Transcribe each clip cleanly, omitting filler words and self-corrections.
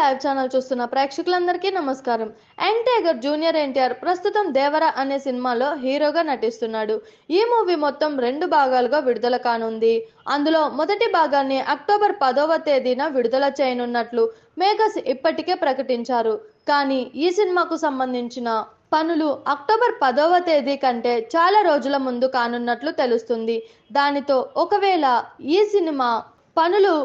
Live channel చూస్తున్న ప్రేక్షకులందరికీ నమస్కారం. యంగ్ టైగర్ జూనియర్ ఎన్టీఆర్ ప్రస్తుతం దేవరా అనే సినిమాలో హీరోగా నటిస్తున్నాడు. ఈ మూవీ మొత్తం 2 భాగాలుగా విడుదల కానుంది. అందులో మొదటి భాగాన్ని అక్టోబర్ 10వ తేదీన విడుదల చేయనున్నట్లు మేకర్స్ ఇప్పటికే ప్రకటించారు. కానీ ఈ సినిమాకు సంబంధించిన పనులు అక్టోబర్ 10వ తేదీ కంటే చాలా రోజుల ముందు కానున్నట్లు తెలుస్తుంది. దానితో ఒకవేళ ఈ సినిమా పనులు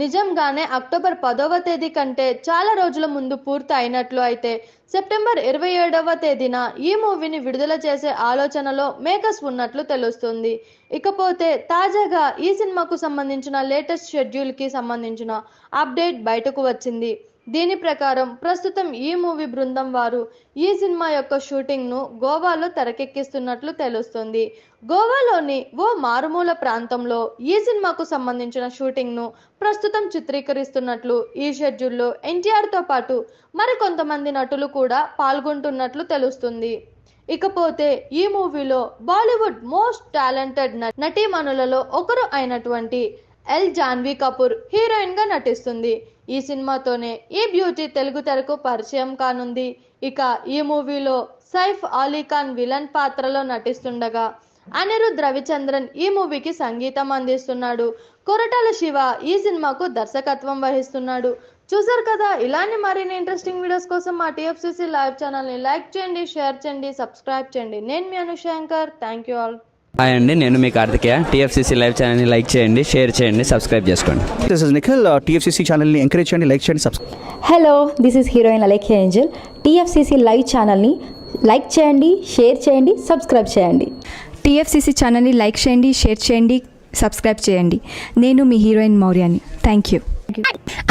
నిజంగానే అక్టోబర్ 10వ తేదీ కంటే చాలా రోజుల ముందు పూర్తి అయినట్లు అయితే సెప్టెంబర్ 27వ తేదీన ఈ మూవీని విడుదల చేసే ఆలోచనలో మేకర్స్ ఉన్నట్లు తెలుస్తుంది. ఇకపోతే తాజాగా ఈ సినిమాకు సంబంధించిన లేటెస్ట్ షెడ్యూల్కి సంబంధించిన అప్డేట్ బయటకు వచ్చింది. దీని ప్రకారం ప్రస్తుతం ఈ మూవీ బృందం వారు ఈ సినిమా యొక్క షూటింగ్ను గోవాలో తెరకెక్కిస్తున్నట్లు తెలుస్తుంది. గోవాలోని ఓ మారుమూల ప్రాంతంలో ఈ సినిమాకు సంబంధించిన షూటింగ్ను ప్రస్తుతం చిత్రీకరిస్తున్నట్లు ఈ షెడ్యూల్లో ఎన్టీఆర్తో పాటు మరికొంతమంది నటులు కూడా పాల్గొంటున్నట్లు తెలుస్తుంది. ఇకపోతే ఈ మూవీలో బాలీవుడ్ మోస్ట్ టాలెంటెడ్ నటీమణులలో ఒకరు అయినటువంటి జాన్వీ కపూర్ హీరోయిన్ గా నటిస్తుంది. ఈ సినిమాతోనే ఈ బ్యూటీ తెలుగు తెరకు పరిచయం కానుంది. ఇక ఈ మూవీలో సైఫ్ అలీ ఖాన్ విలన్ పాత్రలో నటిస్తుండగా అనిరుద్ రవిచంద్రన్ ఈ మూవీకి సంగీతం అందిస్తున్నాడు. కొరటాల శివ ఈ సినిమాకు దర్శకత్వం వహిస్తున్నాడు. చూసారు కదా, ఇలాంటి మరిన్ని ఇంట్రెస్టింగ్ వీడియోస్ కోసం మా టీఎఫ్సీసీ లైవ్ ఛానల్ని లైక్ చేయండి, షేర్ చేయండి, సబ్స్క్రైబ్ చేయండి. నేను మీ Anushankar. Thank you all. Hi అండి, నేను మీ కార్తికేయ. టీఎఫ్సీసీ లైవ్ ఛానల్ని లైక్ చేయండి, షేర్ చేయండి, సబ్స్క్రైబ్ చేసుకోండి. This is Nikhil. టీఎఫ్సీసీ ఛానల్ని ఎంకరేజ్ చేయండి, లైక్ చేయండి, subscribe. Hello, this is heroine Alekhya Angel. TFCC live ఛానల్ని లైక్ చేయండి, షేర్ చేయండి, సబ్స్క్రైబ్ చేయండి. టీఎఫ్సీసీ ఛానల్ని లైక్ చేయండి, షేర్ చేయండి, సబ్స్క్రైబ్ చేయండి. నేను మీ హీరోయిన్ మౌర్యాని. Thank you.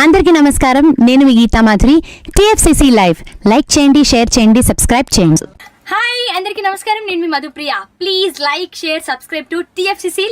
అందరికీ నమస్కారం, నేను మీ Geetha Madhuri. TFCC live like చేయండి, షేర్ చేయండి, సబ్స్క్రైబ్ చేయండి. హాయ్ అందరికీ నమస్కారం, నేను మీ Madhupriya. Please like, share, subscribe to TFCC.